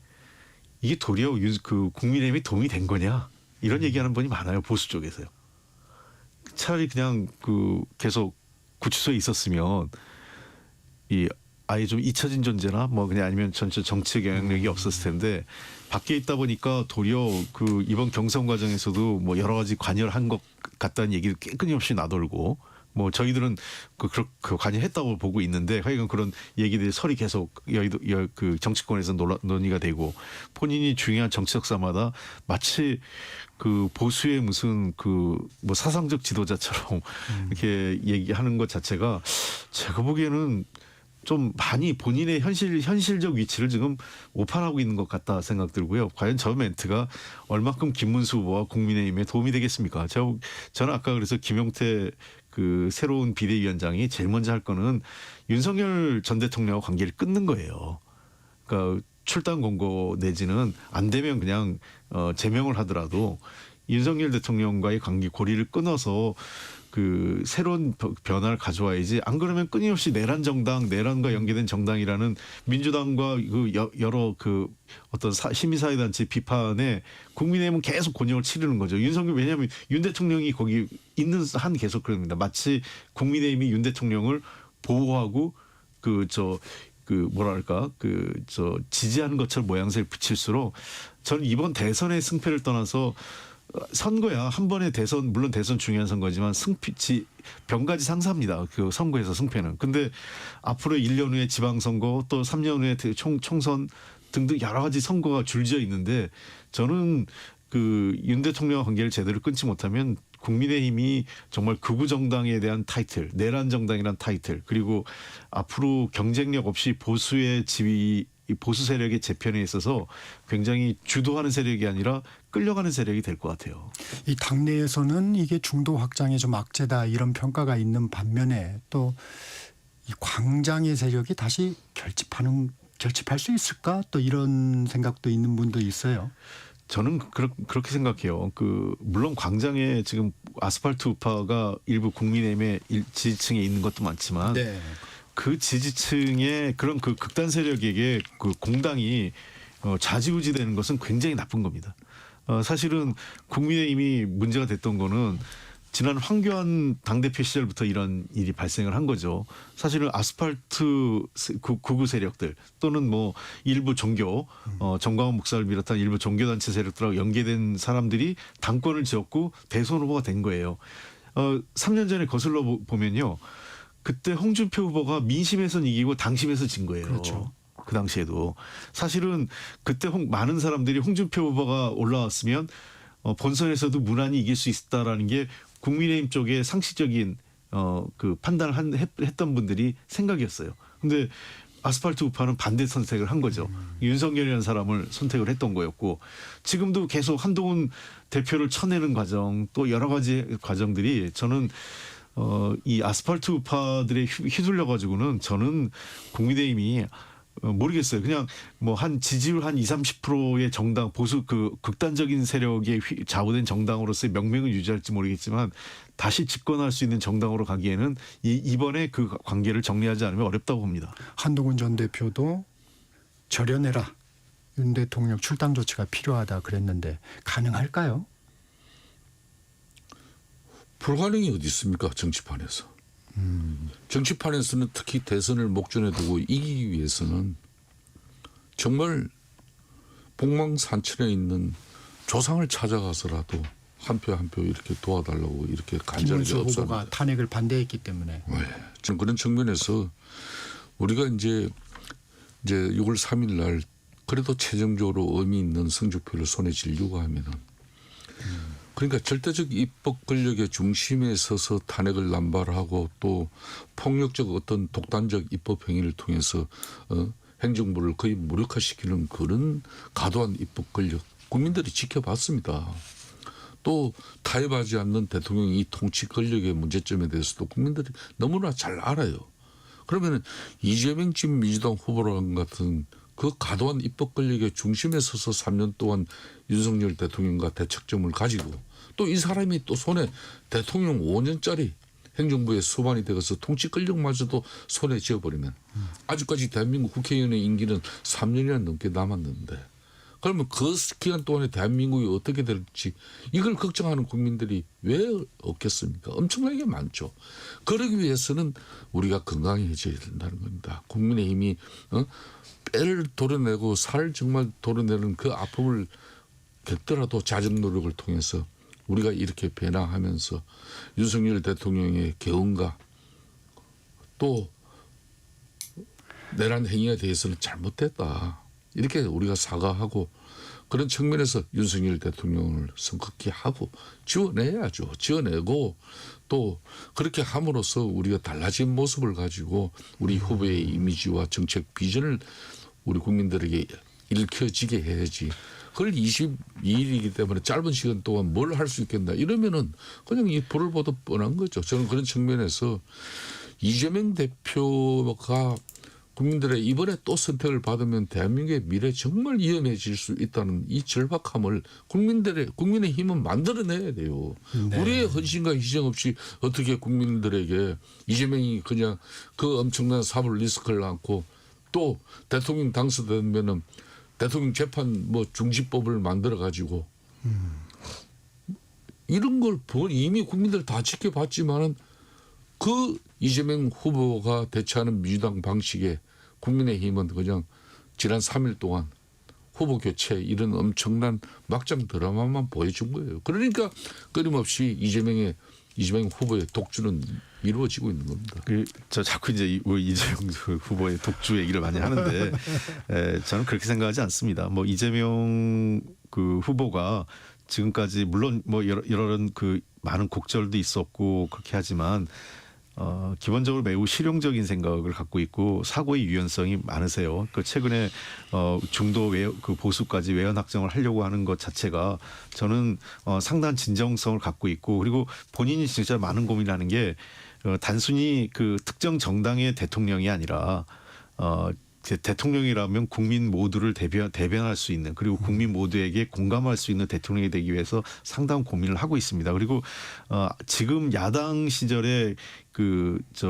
이게 도리어 그 국민의힘이 도움이 된 거냐 이런 얘기하는 분이 많아요. 보수 쪽에서요. 차라리 그냥 계속 구치소에 있었으면 아예 좀 잊혀진 존재나 뭐 그냥 아니면 전체 정치 영향력이 없었을 텐데 밖에 있다 보니까 도리어 이번 경선 과정에서도 뭐 여러 가지 관여한 것 같다는 얘기를 끊임없이 나돌고 뭐 저희들은 그 관여했다고 보고 있는데 하여간 그런 얘기들이 설이 계속 그 정치권에서 논의가 되고 본인이 중요한 정치 역사마다 마치 그 보수의 무슨 뭐 사상적 지도자처럼 이렇게 얘기하는 것 자체가 제가 보기에는 좀 많이 본인의 현실적 위치를 지금 오판하고 있는 것 같다 생각 들고요. 과연 저 멘트가 얼마큼 김문수 후보와 국민의힘에 도움이 되겠습니까? 저는 아까 그래서 김용태 그 새로운 비대위원장이 제일 먼저 할 거는 윤석열 전 대통령과 관계를 끊는 거예요. 그러니까 출당 공고 내지는 안 되면 그냥 제명을 하더라도 윤석열 대통령과의 관계 고리를 끊어서 그 새로운 변화를 가져와야지. 안 그러면 끊임없이 내란과 연계된 정당이라는 민주당과 여러 어떤 시민사회단체 비판에 국민의힘은 계속 곤욕을 치르는 거죠. 왜냐하면 윤 대통령이 거기 있는 한 계속 그럽니다. 마치 국민의힘이 윤 대통령을 보호하고 지지하는 것처럼 모양새를 붙일수록 저는 이번 대선의 승패를 떠나서 선거야 한 번의 대선 물론 대선 중요한 선거지만 병가지 상사입니다. 그 선거에서 승패는. 근데 앞으로 1년 후에 지방선거 또 3년 후에 총선 등등 여러 가지 선거가 줄지어 있는데 저는 윤 대통령과 관계를 제대로 끊지 못하면 국민의힘이 정말 극우 정당에 대한 타이틀, 내란 정당이란 타이틀, 그리고 앞으로 경쟁력 없이 보수의 지위, 보수 세력의 재편에 있어서 굉장히 주도하는 세력이 아니라 끌려가는 세력이 될 것 같아요. 이 당내에서는 이게 중도 확장에 좀 악재다 이런 평가가 있는 반면에 또 이 광장의 세력이 다시 결집할 수 있을까? 또 이런 생각도 있는 분도 있어요. 저는 그렇게 생각해요. 물론 광장에 지금 아스팔트 우파가 일부 국민의힘의 지지층에 있는 것도 많지만 네. 그 지지층의 그런 극단 세력에게 공당이 좌지우지되는 것은 굉장히 나쁜 겁니다. 사실은 국민의힘이 문제가 됐던 거는 지난 황교안 당대표 시절부터 이런 일이 발생을 한 거죠. 사실은 아스팔트 극우 세력들 또는 뭐 일부 종교, 정광훈 목사를 비롯한 일부 종교단체 세력들하고 연계된 사람들이 당권을 지었고 대선 후보가 된 거예요. 3년 전에 거슬러 보면요. 그때 홍준표 후보가 민심에선 이기고 당심에서 진 거예요. 그렇죠. 그 당시에도. 사실은 그때 많은 사람들이 홍준표 후보가 올라왔으면 본선에서도 무난히 이길 수 있다라는 게 국민의힘 쪽의 상식적인 판단을 했던 분들이 생각이었어요. 근데 아스팔트 우파는 반대 선택을 한 거죠. 윤석열이라는 사람을 선택을 했던 거였고 지금도 계속 한동훈 대표를 쳐내는 과정 또 여러 가지 과정들이 저는 이 아스팔트 우파들에 휘둘려 가지고는 저는 국민의힘이 모르겠어요. 그냥 뭐 한 지지율 한 20-30%의 정당 보수 그 극단적인 세력에 좌우된 정당으로서의 명맥을 유지할지 모르겠지만 다시 집권할 수 있는 정당으로 가기에는 이번에 그 관계를 정리하지 않으면 어렵다고 봅니다. 한동훈 전 대표도 절연해라. 윤 대통령 출당 조치가 필요하다 그랬는데 가능할까요? 불가능이 어디 있습니까? 정치판에서. 정치판에서는 특히 대선을 목전에 두고 이기기 위해서는 정말 복망산천에 있는 조상을 찾아가서라도 한 표 한 표 이렇게 도와달라고 이렇게 간절하게 김문수 후보가 업소합니다. 탄핵을 반대했기 때문에. 네. 저는 그런 측면에서 우리가 이제 6월 3일 날 그래도 최종적으로 의미 있는 성적표를 손에 쥐려고 하면은 그러니까 절대적 입법 권력의 중심에 서서 탄핵을 남발하고 또 폭력적 어떤 독단적 입법 행위를 통해서 행정부를 거의 무력화시키는 그런 과도한 입법 권력 국민들이 지켜봤습니다. 또 타협하지 않는 대통령의 이 통치 권력의 문제점에 대해서도 국민들이 너무나 잘 알아요. 그러면 이재명 진 민주당 후보랑 같은 그 과도한 입법 권력의 중심에 서서 3년 동안 윤석열 대통령과 대척점을 가지고 또 이 사람이 또 손에 대통령 5년짜리 행정부의 수반이 되어서 통치 권력마저도 손에 쥐어버리면 아직까지 대한민국 국회의원의 임기는 3년이나 넘게 남았는데 그러면 그 기간 동안에 대한민국이 어떻게 될지 이걸 걱정하는 국민들이 왜 없겠습니까? 엄청나게 많죠. 그러기 위해서는 우리가 건강해져야 된다는 겁니다. 국민의힘이 뼈를 도려내고 살을 정말 도려내는 그 아픔을 겪더라도 자정 노력을 통해서 우리가 이렇게 변화하면서 윤석열 대통령의 개헌과 또 내란 행위에 대해서는 잘못됐다. 이렇게 우리가 사과하고 그런 측면에서 윤석열 대통령을 성급히 하고 지원해야죠. 지원내고 또 그렇게 함으로써 우리가 달라진 모습을 가지고 우리 후보의 이미지와 정책 비전을 우리 국민들에게 읽혀지게 해야지. 그걸 22일이기 때문에 짧은 시간 동안 뭘 할 수 있겠나 이러면은 그냥 이 불을 보듯 뻔한 거죠. 저는 그런 측면에서 이재명 대표가 국민들의 이번에 또 선택을 받으면 대한민국의 미래 정말 위험해질 수 있다는 이 절박함을 국민의 힘은 만들어내야 돼요. 네. 우리의 헌신과 희생 없이 어떻게 국민들에게 이재명이 그냥 그 엄청난 사법 리스크를 안고 또 대통령 당선되면은 대통령 재판 뭐 중지법을 만들어 가지고 이런 걸 이미 국민들 다 지켜봤지만은 그 이재명 후보가 대처하는 민주당 방식에 국민의힘은 그냥 지난 3일 동안 후보 교체 이런 엄청난 막장 드라마만 보여준 거예요. 그러니까 끊임없이 이재명 후보의 독주는 이루어지고 있는 겁니다. 저 자꾸 이제 이재명 후보의 독주 얘기를 많이 하는데 저는 그렇게 생각하지 않습니다. 뭐 이재명 그 후보가 지금까지 물론 뭐 이런 그 많은 곡절도 있었고 그렇게 하지만 기본적으로 매우 실용적인 생각을 갖고 있고 사고의 유연성이 많으세요. 그 최근에 중도 그 보수까지 외연 확정을 하려고 하는 것 자체가 저는 상당한 진정성을 갖고 있고 그리고 본인이 진짜 많은 고민하는 게 단순히 그 특정 정당의 대통령이 아니라 대통령이라면 국민 모두를 대변할 수 있는 그리고 국민 모두에게 공감할 수 있는 대통령이 되기 위해서 상당한 고민을 하고 있습니다. 그리고 지금 야당 시절에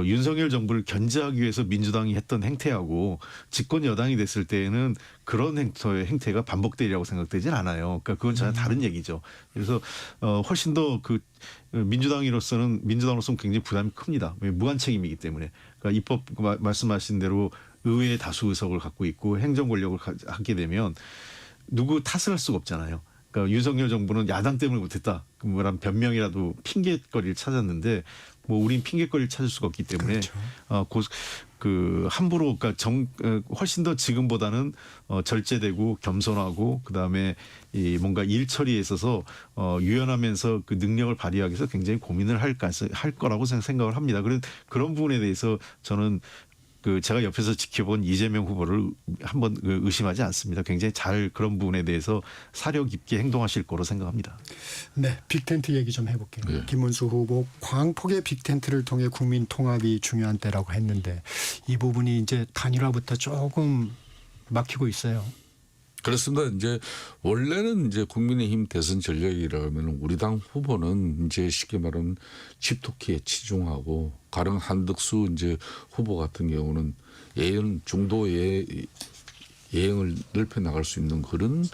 윤석열 정부를 견제하기 위해서 민주당이 했던 행태하고 집권 여당이 됐을 때에는 그런 행태가 반복되리라고 생각되진 않아요. 그러니까 그건 전혀 다른 얘기죠. 그래서 훨씬 더 민주당으로서는 굉장히 부담이 큽니다. 무한 책임이기 때문에. 그러니까 입법 말씀하신 대로 의회의 다수 의석을 갖고 있고 행정 권력을 갖게 되면 누구 탓을 할 수가 없잖아요. 그러니까 윤석열 정부는 야당 때문에 못했다. 그런 변명이라도 핑계거리를 찾았는데 뭐 우린 핑계거리를 찾을 수가 없기 때문에 그렇죠. 함부로 그러니까 훨씬 더 지금보다는 절제되고 겸손하고 그다음에 뭔가 일 처리에 있어서 유연하면서 그 능력을 발휘하기 위해서 굉장히 고민을 할 거라고 생각을 합니다. 그런 부분에 대해서 저는 그 제가 옆에서 지켜본 이재명 후보를 한번 의심하지 않습니다. 굉장히 잘 그런 부분에 대해서 사려 깊게 행동하실 거로 생각합니다. 네, 빅텐트 얘기 좀 해볼게요. 네. 김문수 후보 광폭의 빅텐트를 통해 국민 통합이 중요한 때라고 했는데 이 부분이 이제 단일화부터 조금 막히고 있어요. 그렇습니다. 이제 원래는 이제 국민의힘 대선 전략이라면 우리 당 후보는 이제 쉽게 말하면 집토끼에 치중하고 가령 한덕수 이제 후보 같은 경우는 예형 중도의 예형을 넓혀 나갈 수 있는 그런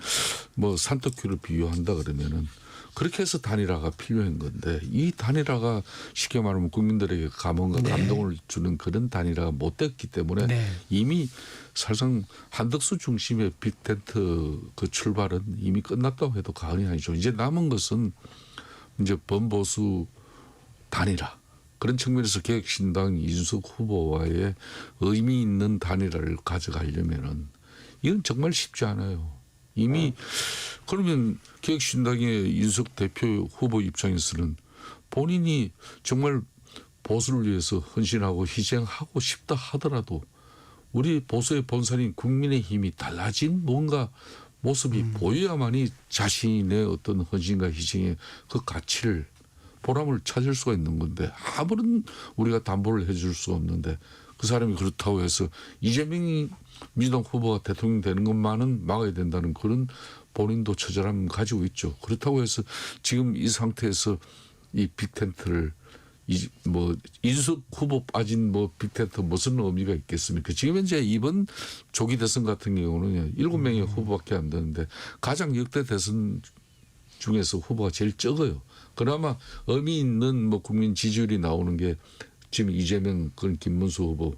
뭐 산토끼를 비유한다 그러면은 그렇게 해서 단일화가 필요한 건데 이 단일화가 쉽게 말하면 국민들에게 감흥과 감동을 주는 그런 단일화가 못 됐기 때문에 네. 이미 사실상 한덕수 중심의 빅텐트 그 출발은 이미 끝났다고 해도 과언이 아니죠. 이제 남은 것은 이제 범보수 단일화. 그런 측면에서 개혁신당 이준석 후보와의 의미 있는 단일화를 가져가려면은 이건 정말 쉽지 않아요. 이미 그러면 개혁신당의 이준석 대표 후보 입장에서는 본인이 정말 보수를 위해서 헌신하고 희생하고 싶다 하더라도 우리 보수의 본산인 국민의힘이 달라진 뭔가 모습이 보여야만이 자신의 어떤 헌신과 희생의 그 가치를 보람을 찾을 수가 있는 건데 아무런 우리가 담보를 해줄 수 없는데 그 사람이 그렇다고 해서 이재명이 민주당 후보가 대통령 되는 것만은 막아야 된다는 그런 본인도 처절함 가지고 있죠. 그렇다고 해서 지금 이 상태에서 이 빅텐트를 뭐 이준석 후보 빠진 뭐 빅텐트 무슨 의미가 있겠습니까? 지금 현재 이번 조기 대선 같은 경우는 7명의 후보밖에 안 되는데 가장 역대 대선 중에서 후보가 제일 적어요. 그나마 의미 있는 뭐 국민 지지율이 나오는 게 지금 이재명 그런 김문수 후보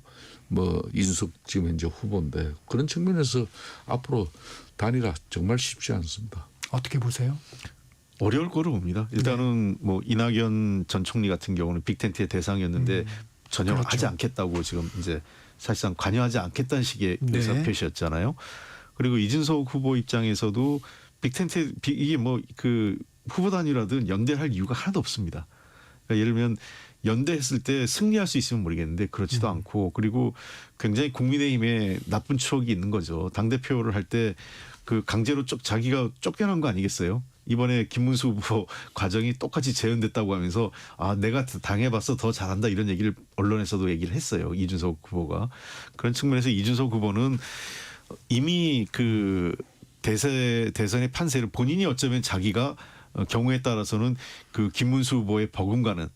뭐 이준석 지금 현재 후보인데 그런 측면에서 앞으로 단일화 정말 쉽지 않습니다. 어떻게 보세요? 어려울 거로 봅니다. 일단은 뭐 이낙연 전 총리 같은 경우는 빅텐트의 대상이었는데 전혀 그렇죠. 하지 않겠다고 지금 이제 사실상 관여하지 않겠다는 식의 네. 의사표시였잖아요. 그리고 이준석 후보 입장에서도 빅텐트 이게 뭐 그 후보 단위라든 연대할 이유가 하나도 없습니다. 그러니까 예를 들면 연대했을 때 승리할 수 있으면 모르겠는데 그렇지도 않고 그리고 굉장히 국민의힘에 나쁜 추억이 있는 거죠. 당대표를 할 때 그 강제로 자기가 쫓겨난 거 아니겠어요? 이번에 김문수 후보 과정이 똑같이 재연됐다고 하면서 아 내가 당해봤어 더 잘한다 이런 얘기를 언론에서도 얘기를 했어요. 이준석 후보가. 그런 측면에서 이준석 후보는 이미 그 대선의 판세를 본인이 어쩌면 자기가 경우에 따라서는 그 김문수 후보의 버금가는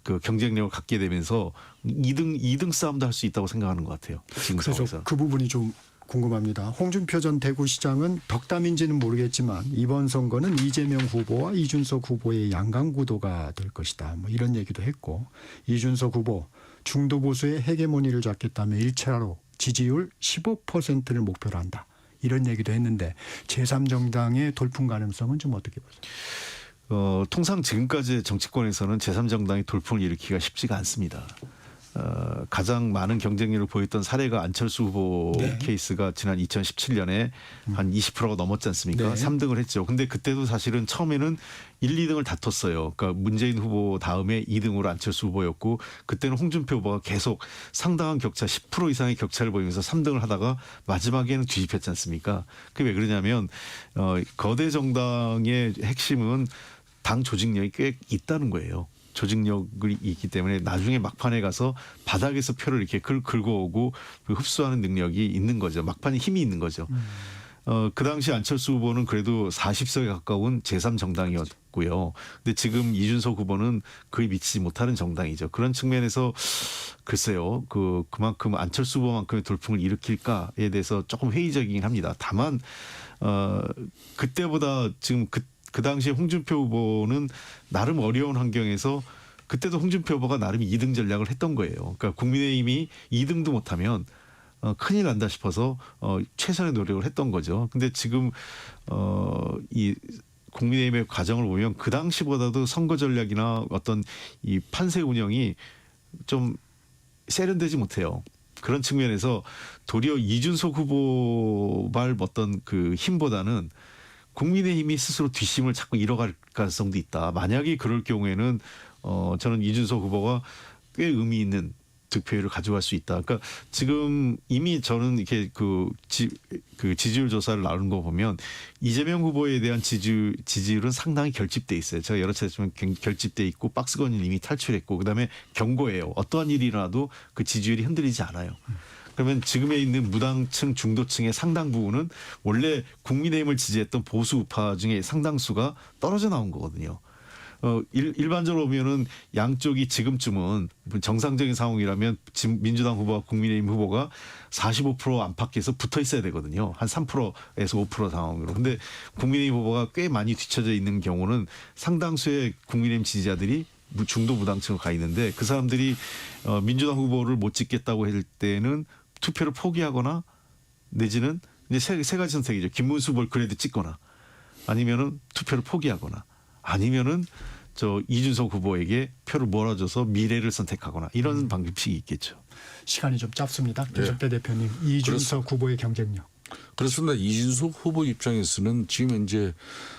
그 경쟁력을 갖게 되면서 2등 싸움도 할 수 있다고 생각하는 것 같아요. 지금 그래서 상황에서. 그 부분이 좀 궁금합니다. 홍준표 전 대구시장은 덕담인지는 모르겠지만 이번 선거는 이재명 후보와 이준석 후보의 양강구도가 될 것이다. 뭐 이런 얘기도 했고 이준석 후보 중도 보수의 헤게모니를 잡겠다며 1차로 지지율 15%를 목표로 한다. 이런 얘기도 했는데 제3정당의 돌풍 가능성은 좀 어떻게 보세요? 통상 지금까지 정치권에서는 제3정당이 돌풍을 일으키기가 쉽지가 않습니다. 가장 많은 경쟁력을 보였던 사례가 안철수 후보 네. 케이스가 지난 2017년에 한 20%가 넘었지 않습니까? 네. 3등을 했죠. 근데 그때도 사실은 처음에는 1, 2등을 다퉜어요. 그러니까 문재인 후보 다음에 2등으로 안철수 후보였고 그때는 홍준표 후보가 계속 상당한 격차 10% 이상의 격차를 보이면서 3등을 하다가 마지막에는 뒤집혔지 않습니까? 그게 왜 그러냐면 거대 정당의 핵심은 당 조직력이 꽤 있다는 거예요. 조직력이 있기 때문에 나중에 막판에 가서 바닥에서 표를 이렇게 긁어오고 흡수하는 능력이 있는 거죠. 막판에 힘이 있는 거죠. 그 당시 안철수 후보는 그래도 40석에 가까운 제3정당이었고요. 근데 지금 이준석 후보는 거의 미치지 못하는 정당이죠. 그런 측면에서 글쎄요. 그만큼 안철수 후보만큼의 돌풍을 일으킬까에 대해서 조금 회의적이긴 합니다. 다만 그때보다 지금 그 당시에 홍준표 후보는 나름 어려운 환경에서 그때도 홍준표 후보가 나름 2등 전략을 했던 거예요. 그러니까 국민의힘이 2등도 못하면 큰일 난다 싶어서 최선의 노력을 했던 거죠. 근데 지금 이 국민의힘의 과정을 보면 그 당시보다도 선거 전략이나 어떤 이 판세 운영이 좀 세련되지 못해요. 그런 측면에서 도리어 이준석 후보발 어떤 그 힘보다는 국민의힘이 스스로 뒷심을 자꾸 잃어갈 가능성도 있다. 만약에 그럴 경우에는 저는 이준석 후보가 꽤 의미 있는 득표율을 가져갈 수 있다. 그러니까 지금 이미 저는 이렇게 그 지지율 조사를 나눈 거 보면 이재명 후보에 대한 지지율은 상당히 결집돼 있어요. 제가 여러 차례 지금 결집돼 있고 박스권을 이미 탈출했고 그다음에 견고해요. 어떠한 일이 일어나도 그 지지율이 흔들리지 않아요. 그러면 지금에 있는 무당층 중도층의 상당 부분은 원래 국민의힘을 지지했던 보수 우파 중에 상당수가 떨어져 나온 거거든요. 일반적으로 보면은 양쪽이 지금쯤은 정상적인 상황이라면 민주당 후보와 국민의힘 후보가 45% 안팎에서 붙어 있어야 되거든요. 한 3%에서 5% 상황으로. 근데 국민의힘 후보가 꽤 많이 뒤쳐져 있는 경우는 상당수의 국민의힘 지지자들이 중도 무당층으로 가 있는데 그 사람들이 민주당 후보를 못 찍겠다고 할 때는 투표를 포기하거나 내지는 이제 세 가지 선택이죠. 김문수 후보를 그래도 찍거나 아니면은 투표를 포기하거나 아니면은 이준석 후보에게 표를 몰아줘서 미래를 선택하거나 이런 방식이 있겠죠. 시간이 좀 짧습니다. 김성태 대표님, 이준석 후보의 경쟁력. 그렇습니다. 이준석 후보 입장에서는 지금 이제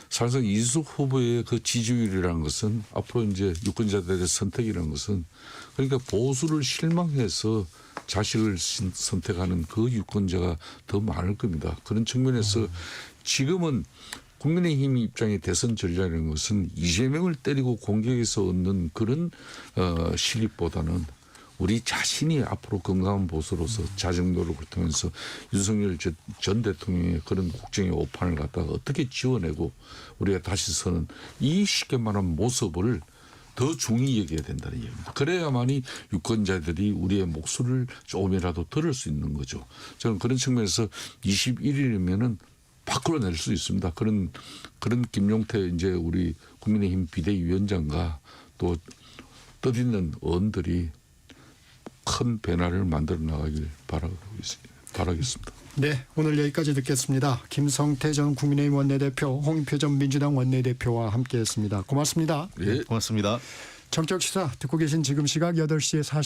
사실상 이준석 후보의 그 지지율이라는 것은 앞으로 이제 유권자들의 선택이라는 것은 그러니까 보수를 실망해서 자식을 선택하는 그 유권자가 더 많을 겁니다. 그런 측면에서 지금은 국민의힘 입장의 대선 전략이라는 것은 이재명을 때리고 공격해서 얻는 그런 실익보다는 우리 자신이 앞으로 건강한 보수로서 자정노력을 통해서 윤석열 전 대통령의 그런 국정의 오판을 갖다가 어떻게 지워내고 우리가 다시 서는 이 쉽게 말하는 모습을 더 중히 여겨야 된다는 얘기입니다. 그래야만이 유권자들이 우리의 목소리를 조금이라도 들을 수 있는 거죠. 저는 그런 측면에서 21일이면은 밖으로 낼 수 있습니다. 그런 김용태 이제 우리 국민의힘 비대위원장과 또 뜻있는 의원들이 큰 변화를 만들어 나가길 바라겠습니다. 네, 오늘 여기까지 듣겠습니다. 김성태 전 국민의힘 원내대표, 홍익표 전 민주당 원내대표와 함께했습니다. 고맙습니다. 예. 고맙습니다. 정적 시사 듣고 계신 지금 시각 8시 40분.